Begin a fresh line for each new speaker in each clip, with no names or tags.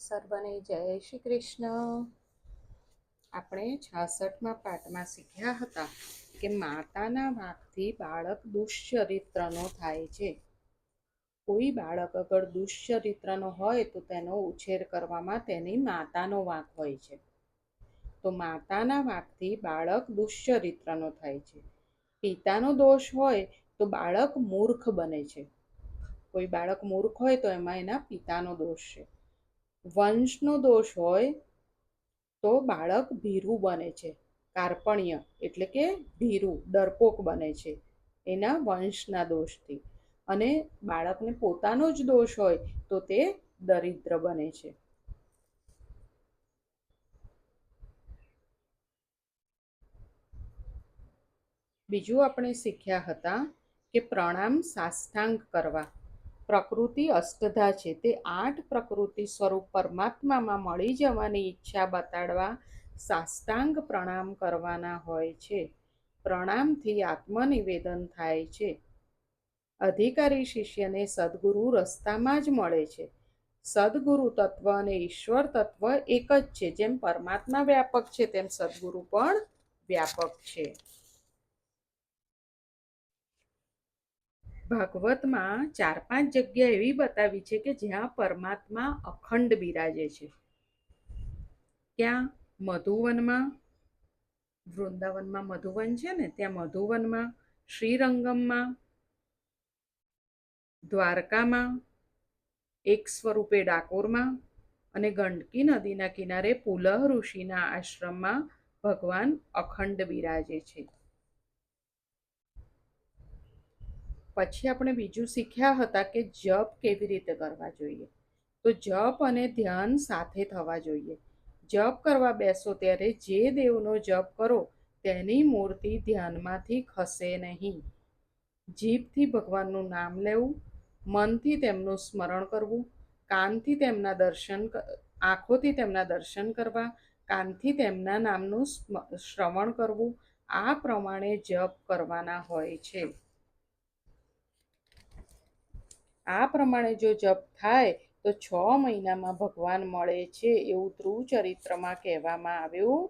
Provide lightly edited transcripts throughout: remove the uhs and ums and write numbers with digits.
સર્વને જય શ્રી કૃષ્ણ. આપણે 66મા પાઠમાં શીખ્યા હતા કે માતાના વાંકથી બાળક દુષ્ચરિત્રનો થાય છે. કોઈ બાળક અગર દુષ્ચરિત્રનો હોય તો તેનો ઉછેર કરવામાં તેની માતાનો વાંક હોય છે. તો માતાના વાંકથી બાળક દુષ્ચરિત્રનો થાય છે. પિતાનો દોષ હોય તો બાળક મૂર્ખ બને છે. કોઈ બાળક મૂર્ખ હોય તો એમાં એના પિતાનો દોષ છે. વંશનો દોષ હોય તો બાળક ભીરું બને છે. કાર્પણ્ય એટલે કે ભીરું, ડરપોક બને છે એના વંશના દોષથી. અને બાળકને પોતાનો જ દોષ હોય તો તે દરિદ્ર બને છે. બીજું આપણે શીખ્યા હતા કે પ્રણામ સાષ્ટાંગ કરવા. પ્રકૃતિ અષ્ટધા છે, તે 8 પ્રકૃતિ સ્વરૂપ પરમાત્મામાં મળી જવાની ઈચ્છા બતાડવા સાષ્ટાંગ પ્રણામ કરવાના હોય છે. પ્રણામથી આત્મનિવેદન થાય છે. અધિકારી શિષ્યને સદગુરુ રસ્તામાં જ મળે છે. સદગુરુ તત્વ અને ઈશ્વર તત્વ એક જ છે. જેમ પરમાત્મા વ્યાપક છે તેમ સદગુરુ પણ વ્યાપક છે. ભાગવતમાં 4-5 જગ્યા એવી બતાવી છે કે જ્યાં પરમાત્મા અખંડ બિરાજે છે. ક્યાં? મધુવનમાં, વૃંદાવનમાં મધુવન છે ને, ત્યાં મધુવનમાં, શ્રીરંગમમાં, દ્વારકામાં, એક સ્વરૂપે ડાકોરમાં અને ગંડકી નદીના કિનારે પુલહ ઋષિના આશ્રમમાં ભગવાન અખંડ બિરાજે છે. પછી આપણે બીજું શીખ્યા હતા કે જપ કેવી રીતે કરવા જોઈએ. તો જપ અને ધ્યાન સાથે થવા જોઈએ. જપ કરવા બેસો ત્યારે જે દેવનો જપ કરો તેની મૂર્તિ ધ્યાનમાંથી ખસે નહીં. જીભથી ભગવાનનું નામ લેવું, મનથી તેમનું સ્મરણ કરવું, આંખોથી તેમના દર્શન કરવા, કાનથી તેમના નામનું શ્રવણ કરવું. આ પ્રમાણે જપ કરવાના હોય છે. આ પ્રમાણે જો જપ થાય તો 6 મહિનામાં ભગવાન મળે છે એવું ધ્રુવ ચરિત્રમાં કહેવામાં આવ્યું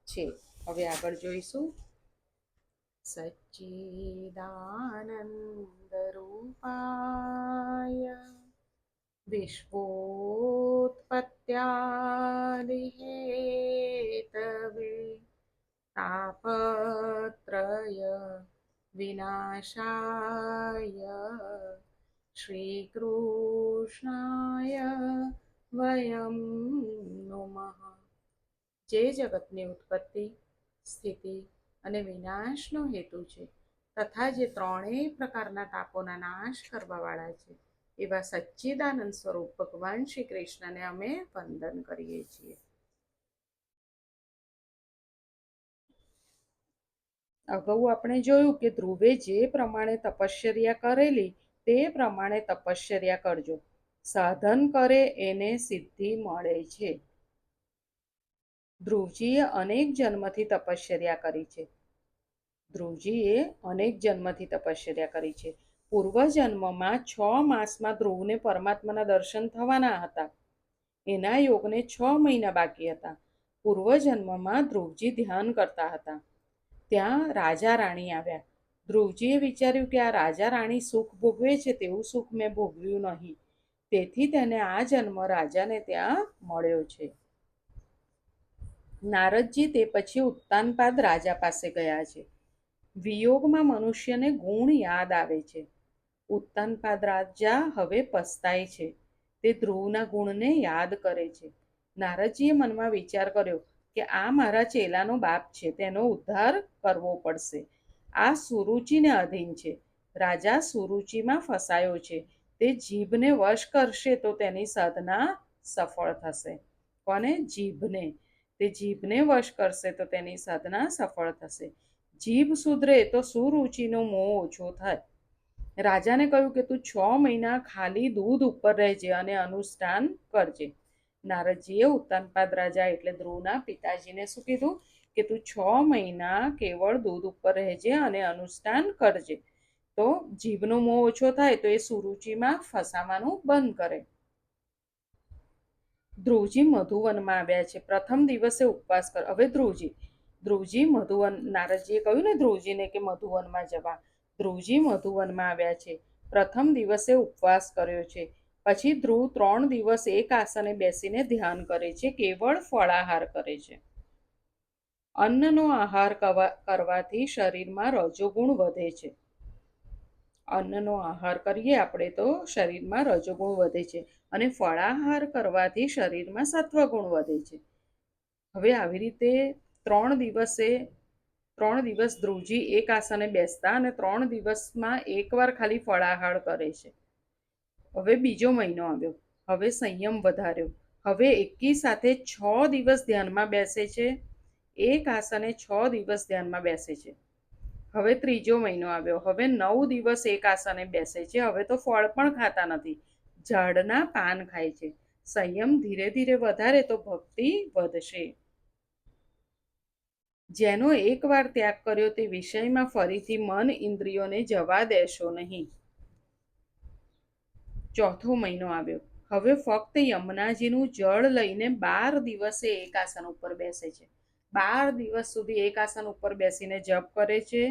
છે. હવે આગળ જોઈશું. સચ્ચિદાનંદ રૂપાય વિશ્વોત્પત્યાદિહેતવે તાપત્રય વિનાશાય શ્રી કૃષ્ણાય વયમ નમઃ. જે જગતની ઉત્પત્તિ, સ્થિતિ અને વિનાશનો હેતુ છે તથા જે ત્રણેય પ્રકારના તાપોના નાશ કરવાવાળા છે એવા સચ્ચિદાનંદ સ્વરૂપ ભગવાન શ્રી કૃષ્ણને અમે વંદન કરીએ છીએ. અગાઉ આપણે જોયું કે ધ્રુવે જે પ્રમાણે તપશ્ચર્યા કરેલી તે પ્રમાણે તપશ્ચર્યા કરજો. સાધન કરે એને સિદ્ધિ મળે છે. ધ્રુવજીએ અનેક જન્મથી તપશ્ચર્યા કરી છે. પૂર્વજન્મમાં 6 માસમાં ધ્રુવને પરમાત્માના દર્શન થવાના હતા. એના યોગને 6 મહિના બાકી હતા. પૂર્વજન્મમાં ધ્રુવજી ધ્યાન કરતા હતા. ત્યાં રાજા રાણી આવ્યા. ધ્રુવજીએ વિચાર્યું કે આ રાજા રાણી સુખ ભોગવે છે તેવું સુખ મેં ભોગવ્યું નહીં, તેથી તેને આ જન્મ રાજાને ત્યાં મળ્યો છે. નારદજી તે પછી ઉત્તાનપાદ રાજા પાસે ગયા છે. વિયોગમાં મનુષ્યને ગુણ યાદ આવે છે. ઉત્તાનપાદ રાજા હવે પસ્તાય છે. તે ધ્રુવના ગુણને યાદ કરે છે. નારદજીએ મનમાં વિચાર કર્યો કે આ મારા ચેલાનો બાપ છે, તેનો ઉદ્ધાર કરવો પડશે. આ સુરુચિને અધીન છે. રાજા સુરુચિમાં ફસાયો છે. તે જીભને વશ કરશે તો તેની સાધના સફળ થશે. કોને? જીભને. તે જીભને વશ કરશે તો તેની સાધના સફળ થશે. જીભ સુધરે તો સુરુચિનો મોહ ઓછો થાય. રાજાને કહ્યું કે તું 6 મહિના ખાલી દૂધ ઉપર રહેજે અને અનુષ્ઠાન કરજે. નારદજીએ ઉત્તાનપાદ રાજા એટલે ધ્રુવના પિતાજીને શું કીધું કે તું 6 મહિના કેવળ દૂધ ઉપર રહેજે અને અનુષ્ઠાન કરજે. તો જીભનો મોહ ઓછો થાય તો એ સુરુચિમાં ફસાવાનું બંધ કરે. ધ્રુવજી મધુવનમાં આવ્યા છે. પ્રથમ દિવસે ઉપવાસ કર. હવે ધ્રુવજી મધુવન, નારદજીએ કહ્યું ને ધ્રુવજીને કે મધુવનમાં જવા. ધ્રુવજી મધુવનમાં આવ્યા છે. પ્રથમ દિવસે ઉપવાસ કર્યો છે. પછી ધ્રુવ 3 દિવસ એક આસને બેસીને ધ્યાન કરે છે, કેવળ ફળાહાર કરે છે. અન્નનો આહાર કરવાથી શરીરમાં રજોગુણ વધે છે. અન્નનો આહાર કરીએ આપણે તો શરીરમાં રજોગુણ વધે છે અને ફળાહાર કરવાથી શરીરમાં સત્વગુણ વધે છે. હવે આવી રીતે 3 દિવસ ધ્રુવજી એક આસને બેસતા અને 3 દિવસમાં એકવાર ખાલી ફળાહાર કરે છે. હવે બીજો મહિનો આવ્યો. હવે સંયમ વધાર્યો. હવે એકી સાથે 6 દિવસ ધ્યાનમાં બેસે છે. એક આસને 6 દિવસ ધ્યાનમાં બેસે છે. હવે ત્રીજો મહિનો આવ્યો. હવે 9 દિવસ એક આસને બેસે છે. હવે તો ફળ પણ ખાતા નથી, ઝાડના પાન ખાય છે. સંયમ ધીરે ધીરે વધારે તો ભક્તિ વધશે. જેનો એકવાર ત્યાગ કર્યો તે વિષયમાં ફરીથી મન ઇન્દ્રિયોને જવા દેશો નહીં. ચોથો મહિનો આવ્યો. હવે ફક્ત યમુનાજીનું જળ લઈને 12 દિવસે એક આસન ઉપર બેસે છે. 12 દિવસ સુધી એક આસન ઉપર બેસીને જપ કરે છે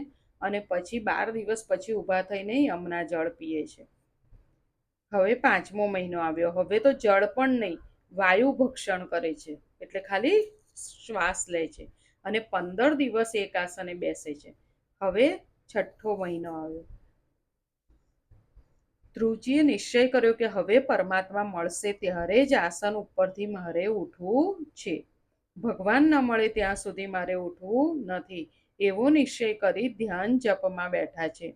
અને પછી 12 દિવસ પછી ઊભા થઈને યમુના જળ પીએ છે. હવે 5મો મહિનો આવ્યો. હવે તો જળ પણ નહીં, વાયુ ભક્ષણ કરે છે, એટલે ખાલી શ્વાસ લે છે અને 15 દિવસ એક આસને બેસે છે. હવે 6ઠ્ઠો મહિનો આવ્યો. ધ્રુવજીએ નિશ્ચય કર્યો કે હવે પરમાત્મા મળશે ત્યારે જ આસન ઉપરથી મારે ઉઠવું છે. ભગવાન ન મળે ત્યાં સુધી મારે ઉઠવું નથી, એવો નિશ્ચય કરી ધ્યાન જપમાં બેઠા છે.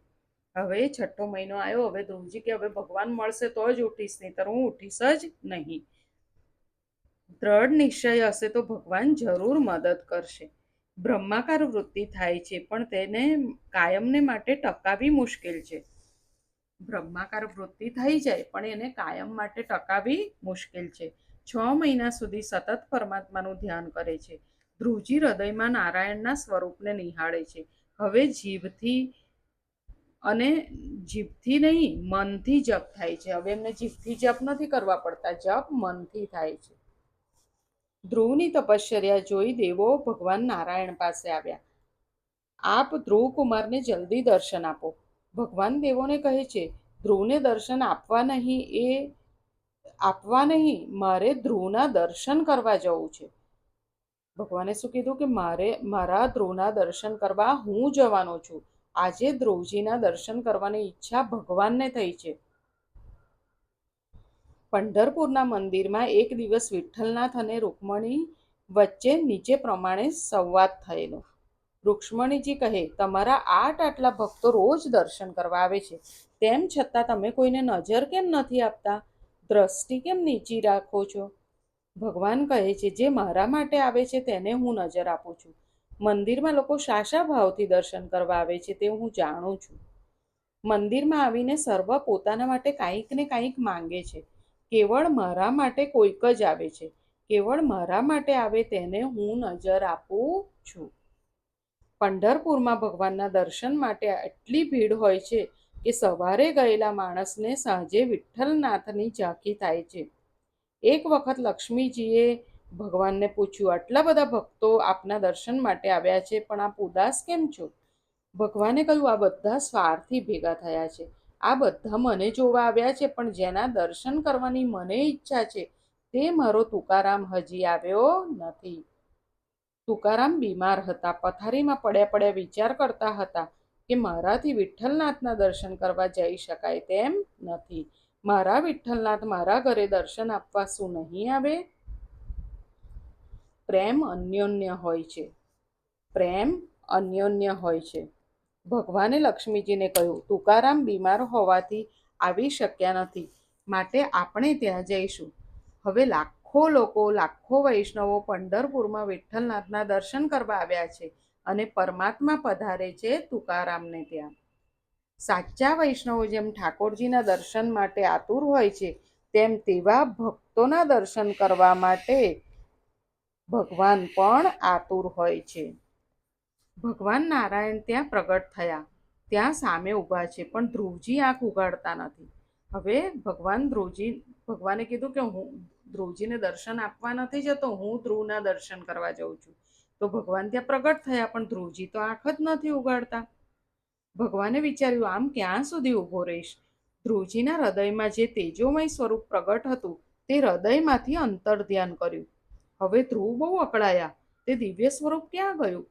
હવે 6ઠ્ઠો મહિનો આવ્યો. હવે ધ્રુવજી કે હવે ભગવાન મળશે તો જ ઉઠીશ, નહીં તો હું ઉઠીશ જ નહીં. દ્રઢ નિશ્ચય હશે તો ભગવાન જરૂર મદદ કરશે. બ્રહ્માકાર વૃત્તિ થાય છે પણ તેને કાયમને માટે ટકાવવી મુશ્કેલ છે. બ્રહ્માકાર વૃત્તિ થઈ જાય પણ એને કાયમ માટે ટકાવવી મુશ્કેલ છે. 6 મહિના સુધી સતત પરમાત્માનું ધ્યાન કરે છે. ધ્રુવજી હૃદયમાં નારાયણના સ્વરૂપને નિહાળે છે. હવે જીભથી નહીં, મનથી જપ થાય છે. હવે એમને જીભથી જપ નથી કરવા પડતા, જપ મનથી થાય છે. ધ્રુવની તપશ્ચર્યા જોઈ દેવો ભગવાન નારાયણ પાસે આવ્યા. આપ ધ્રુવકુમારને જલ્દી દર્શન આપો. ભગવાન દેવોને કહે છે, ધ્રુવને દર્શન આપવા નહીં, મારે ધ્રુવના દર્શન કરવા જવું છે. ભગવાને શું કીધું કે મારા ધ્રુવના દર્શન કરવા હું જવાનો છું. આજે ધ્રુવજીના દર્શન કરવાની ઈચ્છા ભગવાનને થઈ છે. પંઢરપુરના મંદિરમાં એક દિવસ વિઠ્ઠલનાથ અને રૂકમણી વચ્ચે નીચે પ્રમાણે સંવાદ થયેલો. રૂક્ષ્મણીજી કહે, તમારા આટલા ભક્તો રોજ દર્શન કરવા આવે છે, તેમ છતાં તમે કોઈને નજર કેમ નથી આપતા? દ્રષ્ટિ કેમ નીચી રાખો છો? ભગવાન કહે છે, જે મારા માટે આવે છે તેને હું નજર આપું છું. મંદિરમાં લોકો શા ભાવથી દર્શન કરવા આવે છે તે હું જાણું છું. મંદિરમાં આવીને સર્વ પોતાના માટે કાંઈક ને કાંઈક માંગે છે. કેવળ મારા માટે કોઈક જ આવે છે. કેવળ મારા માટે આવે તેને હું નજર આપું છું. પંઢરપુરમાં ભગવાનના દર્શન માટે એટલી ભીડ હોય છે કે સવારે ગયેલા માણસને સાંજે વિઠ્ઠલનાથની ઝાંખી થાય છે. એક વખત લક્ષ્મીજીએ ભગવાનને પૂછ્યું, આટલા બધા ભક્તો આપના દર્શન માટે આવ્યા છે પણ આપ ઉદાસ કેમ છો? ભગવાને કહ્યું, આ બધા સ્વાર્થી ભેગા થયા છે. આ બધા મને જોવા આવ્યા છે પણ જેના દર્શન કરવાની મને ઈચ્છા છે તે મારો તુકારામ હજી આવ્યો નથી. તુકારામ બીમાર હતા. પથારીમાં પડ્યા વિચાર કરતા હતા કે મારાથી વિઠ્ઠલનાથના દર્શન કરવા જઈ શકાય તેમ નથી. મારા વિઠ્ઠલનાથ મારા ઘરે દર્શન આપવા શું નહીં આવે? પ્રેમ અન્યોન્ય હોય છે. પ્રેમ અન્યોન્ય હોય છે. ભગવાને લક્ષ્મીજીને કહ્યું, તુકારામ બીમાર હોવાથી આવી શક્યા નથી, માટે આપણે ત્યાં જઈશું. હવે લાખો વૈષ્ણવો પંઢરપુરમાં વિઠ્ઠલનાથના દર્શન કરવા આવ્યા છે અને પરમાત્મા પધારે છે તુકારામને ત્યાં. સાચા વૈષ્ણવો જેમ ઠાકોરજીના દર્શન માટે આતુર હોય છે તેમ તેવા ભક્તોના દર્શન કરવા માટે ભગવાન પણ આતુર હોય છે. ભગવાન નારાયણ ત્યાં પ્રગટ થયા. ત્યાં સામે ઊભા છે પણ ધ્રુવજી આંખ ઉગાડતા નથી. હવે ભગવાને કીધું કે ધ્રુવજીને દર્શન આપવા નથી જતો, હું ધ્રુવના દર્શન કરવા જઉં છું. તો ભગવાન ત્યાં પ્રગટ થયા, પણ ધ્રુવજી તો આંખ જ નથી ઉગાડતા. ભગવાને વિચાર્યું, આમ ક્યાં સુધી ઊભો રહીશ? ધ્રુવજીના હૃદયમાં જે તેજોમય સ્વરૂપ પ્રગટ હતું તે હૃદયમાંથી અંતર ધ્યાન કર્યું. હવે ધ્રુવ બહુ અકળાયા, તે દિવ્ય સ્વરૂપ ક્યાં ગયું?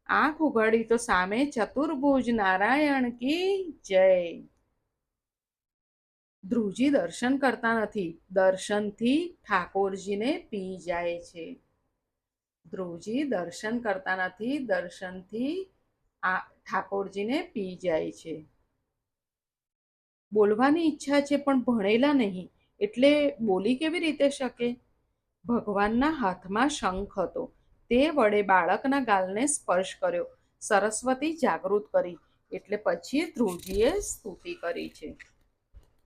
આંખ ઉઘાડી તો સામે ચતુર્ભુજ નારાયણ કી જય. ધ્રુવજી દર્શન કરતા નથી, દર્શનથી ઠાકોરજીને પી જાય છે. ધ્રુવજી દર્શન કરતા નથી, દર્શનથી ઠાકોરજીને પી જાય છે. બોલવાની ઈચ્છા છે પણ ભણેલા નહીં, એટલે બોલી કેવી રીતે શકે? ભગવાનના હાથમાં શંખ હતો, તે વડે બાળકના ગાલને સ્પર્શ કર્યો, સરસ્વતી જાગૃત કરી. એટલે પછી ધ્રુવજીએ સ્તુતિ કરી છે.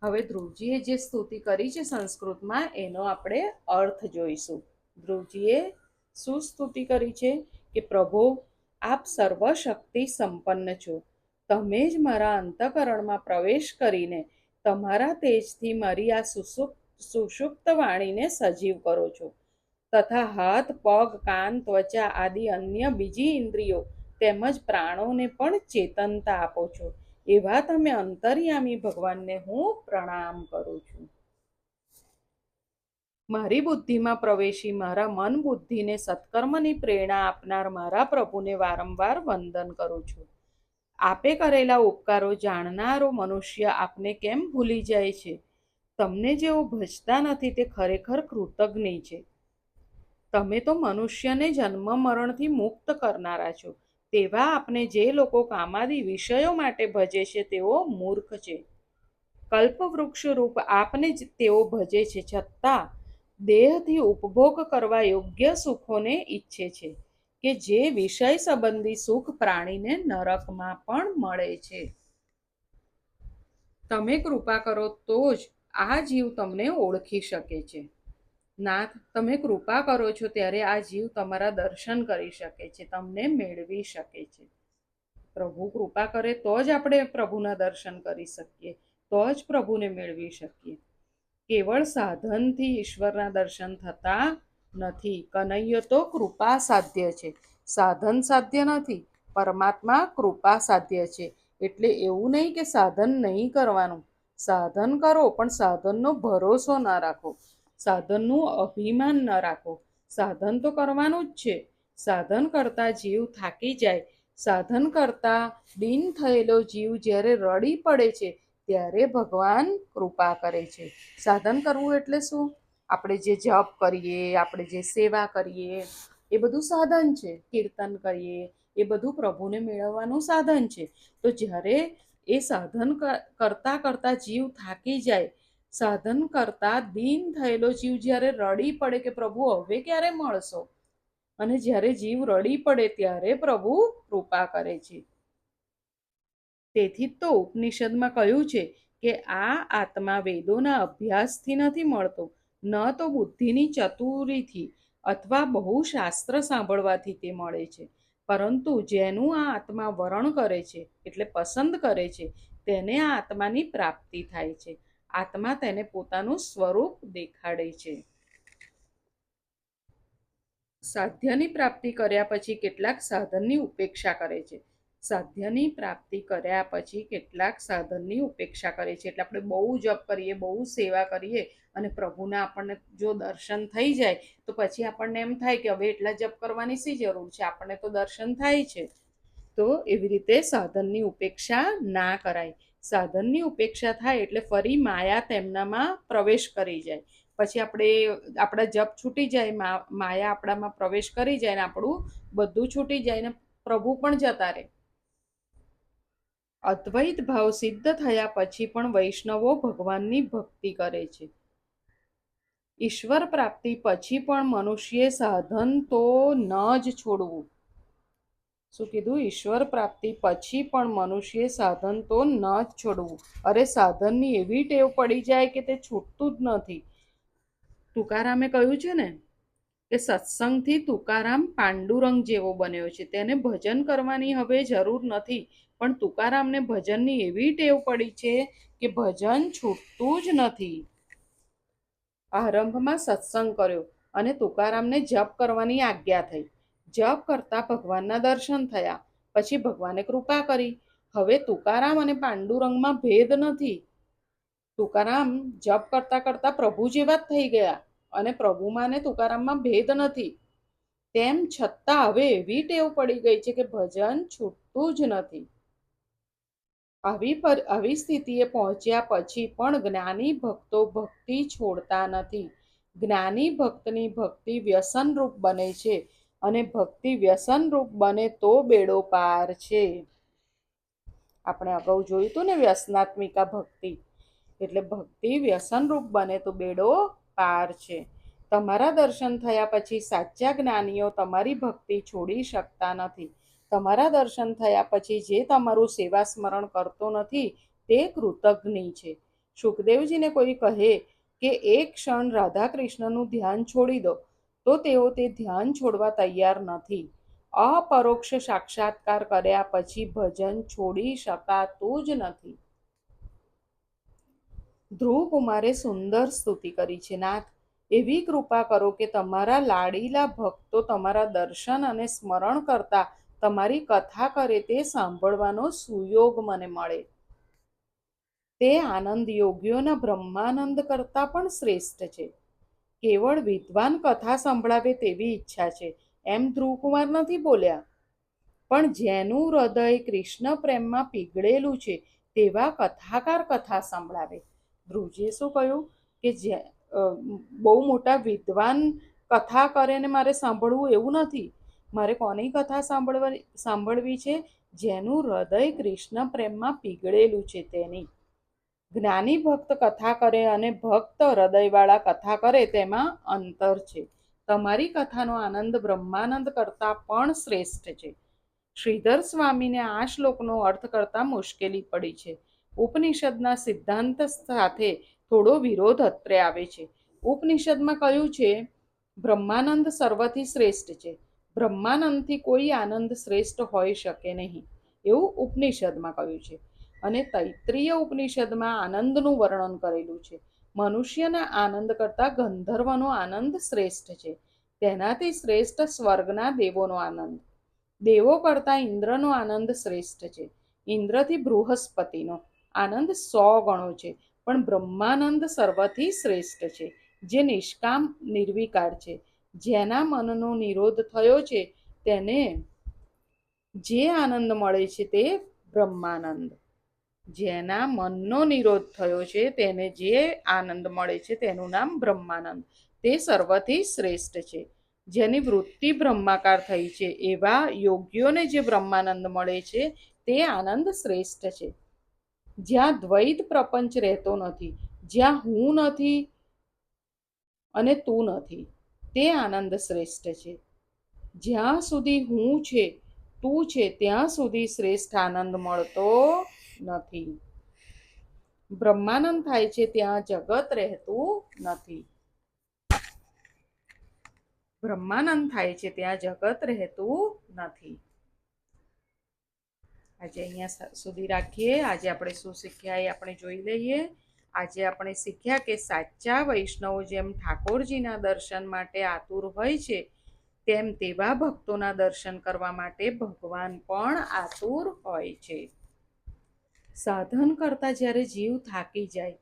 હવે ધ્રુવજીએ જે સ્તુતિ કરી છે સંસ્કૃતમાં, એનો આપણે અર્થ જોઈશું. ધ્રુવજીએ શું સ્તુતિ કરી છે કે પ્રભુ, આપ સર્વશક્તિ સંપન્ન છો. તમે જ મારા અંતઃકરણમાં પ્રવેશ કરીને તમારા તેજથી મારી આ સુષુપ્ત વાણીને સજીવ કરો છો, તથા હાથ, પગ, કાન, ત્વચા આદિ અન્ય બીજી ઇન્દ્રિયો તેમજ પ્રાણોને પણ ચેતનતા આપો છો. એવા તમે અંતર્યામી ભગવાનને હું પ્રણામ કરું છું. મારી બુદ્ધિમાં પ્રવેશી મારા મન બુદ્ધિને સત્કર્મની પ્રેરણા આપનાર મારા પ્રભુને વારંવાર વંદન કરું છું. આપે કરેલા ઉપકારો જાણનારો મનુષ્ય આપને કેમ ભૂલી જાય છે? તમને જેઓ ભજતા નથી તે ખરેખર કૃતજ્ઞ છે. તમે તો મનુષ્યને જન્મ મરણથી મુક્ત કરનારા છો. તેવા આપને જે લોકો કામાદી વિષયો માટે ભજે છે તેઓ મૂર્ખ છે. કલ્પવૃક્ષ રૂપ આપને જ તેઓ ભજે છે, છતાં દેહથી ઉપભોગ કરવા યોગ્ય સુખોને ઈચ્છે છે, કે જે વિષય સંબંધી સુખ પ્રાણીને નરકમાં પણ મળે છે. તમે કૃપા કરો તો જ આ જીવ તમને ઓળખી શકે છે. નાથ, તમે કૃપા કરો છો ત્યારે આ જીવ તમારા દર્શન કરી શકે છે, તમને મેળવી શકે છે. પ્રભુ કૃપા કરે તો જ આપણે પ્રભુના દર્શન કરી શકીએ, તો જ પ્રભુને મેળવી શકીએ. કેવળ સાધનથી ઈશ્વરના દર્શન થતા નથી. કનૈયો તો કૃપા સાધ્ય છે, સાધન સાધ્ય નથી. પરમાત્મા કૃપા સાધ્ય છે. એટલે એવું નહીં કે સાધન નહીં કરવાનું. સાધન કરો, પણ સાધનનો ભરોસો ન રાખો, સાધનનું અભિમાન ન રાખો. સાધન તો કરવાનું જ છે. સાધન કરતા જીવ થાકી જાય, સાધન કરતા દીન થયેલો જીવ જ્યારે રડી પડે છે ત્યારે ભગવાન કૃપા કરે છે. સાધન કરવું એટલે શું? આપણે જે જપ કરીએ, આપણે જે સેવા કરીએ, એ બધું સાધન છે. કીર્તન કરીએ, એ બધું પ્રભુને મેળવવાનું સાધન છે. તો જ્યારે એ સાધન કરતા કરતા જીવ થાકી જાય, સાધન કરતા દીન થયેલો જીવ જ્યારે રડી પડે કે પ્રભુ હવે ક્યારે મળશો, અને જ્યારે જીવ રડી પડે ત્યારે પ્રભુ કૃપા કરે છે. તેથી તો ઉપનિષદમાં કહ્યું છે કે આ આત્મા વેદોના અભ્યાસથી નથી મળતો, ન તો બુદ્ધિની ચતુરીથી અથવા બહુ શાસ્ત્ર સાંભળવાથી તે મળે છે, પરંતુ જેનું આ આત્મા વરણ કરે છે, એટલે પસંદ કરે છે, તેને આ આત્માની પ્રાપ્તિ થાય છે. આત્મા તેને પોતાનું સ્વરૂપ દેખાડે છે. સાધ્યની પ્રાપ્તિ કર્યા પછી કેટલાક સાધનની ઉપેક્ષા કરે છે. સાધ્યની પ્રાપ્તિ કર્યા પછી કેટલાક સાધનની ઉપેક્ષા કરે છે. એટલે આપણે બહુ જપ કરીએ, બહુ સેવા કરીએ, અને પ્રભુના આપણને જો દર્શન થઈ જાય તો પછી આપણને એમ થાય કે હવે એટલા જપ કરવાની શી જરૂર છે, આપણને તો દર્શન થાય છે. તો એવી રીતે સાધનની ઉપેક્ષા ના કરાય. સાધનની ઉપેક્ષા થાય એટલે ફરી માયા તેમનામાં પ્રવેશ કરી જાય. પછી આપણા જપ છૂટી જાય, માયા આપણામાં પ્રવેશ કરી જાય ને આપણું બધું છૂટી જાય ને પ્રભુ પણ જતા રહે. અદ્વૈત ભાવ સિદ્ધ થયા પછી પણ વૈષ્ણવો ભગવાનની ભક્તિ કરે છે. ઈશ્વર પ્રાપ્તિ પછી પણ મનુષ્યે સાધન તો ન જ છોડવું. શું કીધું? ઈશ્વર પ્રાપ્તિ પછી પણ મનુષ્યે સાધન તો ન જ છોડવું. અરે સાધનની એવી ટેવ પડી જાય કે તે છૂટતું જ નથી. તુકારામે કહ્યું છે ને કે સત્સંગથી તુકારામ પાંડુરંગ જેવો બન્યો છે. તેને ભજન કરવાની હવે જરૂર નથી, પણ તુકારામને ભજનની એવી ટેવ પડી છે કે ભજન છૂટતું જ નથી. આરંભમાં સત્સંગ કર્યો અને તુકારામને જપ કરવાની આજ્ઞા થઈ. જપ કરતા ભગવાનના દર્શન થયા. પછી ભગવાને કૃપા કરી. હવે તુકારામ અને પાંડુરંગમાં ભેદ નથી. તુકારામ જપ કરતા કરતા પ્રભુ જેવા જ થઈ ગયા અને પ્રભુમાં ને તુકારામમાં ભેદ નથી. તેમ છતાં હવે એવી ટેવ પડી ગઈ છે કે ભજન છૂટતું જ નથી. આવી સ્થિતિએ પહોંચ્યા પછી પણ જ્ઞાની ભક્તો ભક્તિ છોડતા નથી. જ્ઞાની ભક્તની ભક્તિ વ્યસનરૂપ બને છે અને ભક્તિ વ્યસનરૂપ બને તો બેડો પાર છે. આપણે અગાઉ જોયું હતું ને વ્યસનાત્મિકા ભક્તિ, એટલે ભક્તિ વ્યસનરૂપ બને તો બેડો પાર છે. તમારા દર્શન થયા પછી સાચા જ્ઞાનીઓ તમારી ભક્તિ છોડી શકતા નથી. તમારા દર્શન થયા પછી જે તમારું સેવા સ્મરણ કરતો નથી તે કૃતજ્ઞ છે. સુખદેવજીને કોઈ કહે કે એક ક્ષણ રાધા કૃષ્ણનું ધ્યાન છોડી દો તો તેઓ તે ધ્યાન છોડવા તૈયાર નથી. અપરોક્ષ સાક્ષાત્કાર કર્યા પછી ભજન છોડી શકાતું જ નથી. ધ્રુવકુમારે સુંદર સ્તુતિ કરી છે. નાથ, એવી કૃપા કરો કે તમારા લાડીલા ભક્તો તમારા દર્શન અને સ્મરણ કરતા તમારી કથા કરે તે સાંભળવાનો સુયોગ મને મળે. તે આનંદ યોગીઓના બ્રહ્માનંદ કરતા પણ શ્રેષ્ઠ છે. કેવળ વિદ્વાન કથા સંભળાવે તેવી ઈચ્છા છે એમ ધ્રુવકુમાર નથી બોલ્યા, પણ જેનું હૃદય કૃષ્ણ પ્રેમમાં પીગળેલું છે તેવા કથાકાર કથા સંભળાવે. ધ્રુવજીએ શું કહ્યું કે બહુ મોટા વિદ્વાન કથા કરે ને મારે સાંભળવું એવું નથી. મારે કોની કથા સાંભળવી છે? જેનું હૃદય કૃષ્ણ પ્રેમમાં પીગળેલું છે તેની. જ્ઞાની ભક્ત કથા કરે અને ભક્ત હૃદયવાળા કથા કરે તેમાં અંતર છે. તમારી કથાનો આનંદ બ્રહ્માનંદ કરતાં પણ શ્રેષ્ઠ છે. શ્રીધર સ્વામીને આ શ્લોકનો અર્થ કરતા મુશ્કેલી પડી છે. ઉપનિષદના સિદ્ધાંત સાથે થોડો વિરોધ અત્રે આવે છે. ઉપનિષદમાં કહ્યું છે બ્રહ્માનંદ સર્વથી શ્રેષ્ઠ છે. બ્રહ્માનંદથી કોઈ આનંદ શ્રેષ્ઠ હોઈ શકે નહીં એવું ઉપનિષદમાં કહ્યું છે. અને તૈત્રીય ઉપનિષદમાં આનંદનું વર્ણન કરેલું છે. મનુષ્યના આનંદ કરતાં ગંધર્વનો આનંદ શ્રેષ્ઠ છે. તેનાથી શ્રેષ્ઠ સ્વર્ગના દેવોનો આનંદ. દેવો કરતાં ઇન્દ્રનો આનંદ શ્રેષ્ઠ છે. ઇન્દ્રથી બૃહસ્પતિનો આનંદ 100 ગણો છે. પણ બ્રહ્માનંદ સર્વથી શ્રેષ્ઠ છે, જે નિષ્કામ નિર્વિકાર છે. જેના મનનો નિરોધ થયો છે તેને જે આનંદ મળે છે તે બ્રહ્માનંદ. જેના મનનો નિરોધ થયો છે તેને જે આનંદ મળે છે તેનું નામ બ્રહ્માનંદ. તે સર્વથી શ્રેષ્ઠ છે. જેની વૃત્તિ બ્રહ્માકાર થઈ છે એવા યોગ્યોને જે બ્રહ્માનંદ મળે છે તે આનંદ શ્રેષ્ઠ છે. જ્યાં દ્વૈત પ્રપંચ રહેતો નથી, જ્યાં હું નથી અને તું નથી, તે આનંદ શ્રેષ્ઠ છે. જ્યાં સુધી હું છે, તું છે, ત્યાં સુધી શ્રેષ્ઠ આનંદ મળતો નથી. બ્રહ્માનંદ થાય છે ત્યાં જગત રહેતું નથી. બ્રહ્માનંદ થાય છે ત્યાં જગત રહેતું નથી. આજે અહીંયા સુધી રાખીએ. આજે આપણે શું શીખ્યા એ આપણે જોઈ લઈએ. આજે આપણે શીખ્યા કે સાચા વૈષ્ણવો જેમ ઠાકોરજીના દર્શન માટે આતુર હોય છે તેમ તેવા ભક્તોના દર્શન કરવા માટે ભગવાન પણ આતુર હોય છે. સાધન કરતા જ્યારે જીવ થાકી જાય,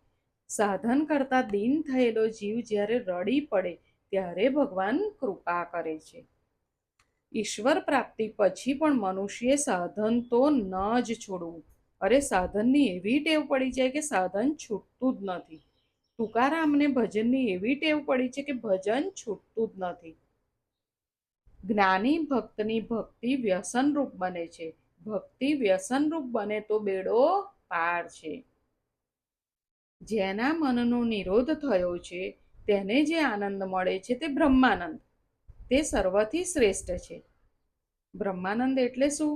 સાધન કરતા દીન થયેલો જીવ જ્યારે રડી પડે ત્યારે ભગવાન કૃપા કરે છે. ઈશ્વર પ્રાપ્તિ પછી પણ મનુષ્યે સાધન તો ન જ છોડવું. અરે સાધનની એવી ટેવ પડી જાય કે સાધન છૂટતું જ નથી. તુકારામને ભજનની એવી ટેવ પડી છે કે ભજન છૂટતું જ નથી. જ્ઞાની ભક્તની ભક્તિ વ્યસનરૂપ બને છે. ભક્તિ વ્યસનરૂપ બને તો બેડો પાર છે. જેના મનનો નિરોધ થયો છે તેને જે આનંદ મળે છે તે બ્રહ્માનંદ. તે સર્વથી શ્રેષ્ઠ છે. બ્રહ્માનંદ એટલે શું?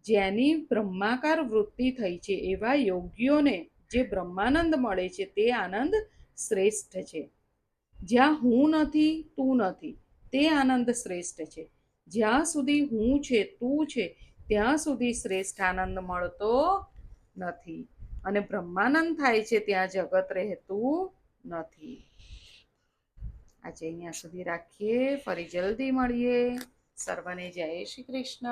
જેની બ્રહ્માકાર વૃત્તિ થઈ છે એવા યોગીઓને જે બ્રહ્માનંદ મળે છે તે આનંદ શ્રેષ્ઠ છે. જ્યાં હું નથી, તું નથી, તે આનંદ શ્રેષ્ઠ છે. જ્યાં સુધી હું છે, તું છે, ત્યાં સુધી શ્રેષ્ઠ આનંદ મળતો નથી. અને બ્રહ્માનંદ થાય છે ત્યાં જગત રહેતું નથી. આજે અહીંયા સુધી રાખીએ, ફરી જલ્દી મળીએ. સર્વને જય શ્રી કૃષ્ણ.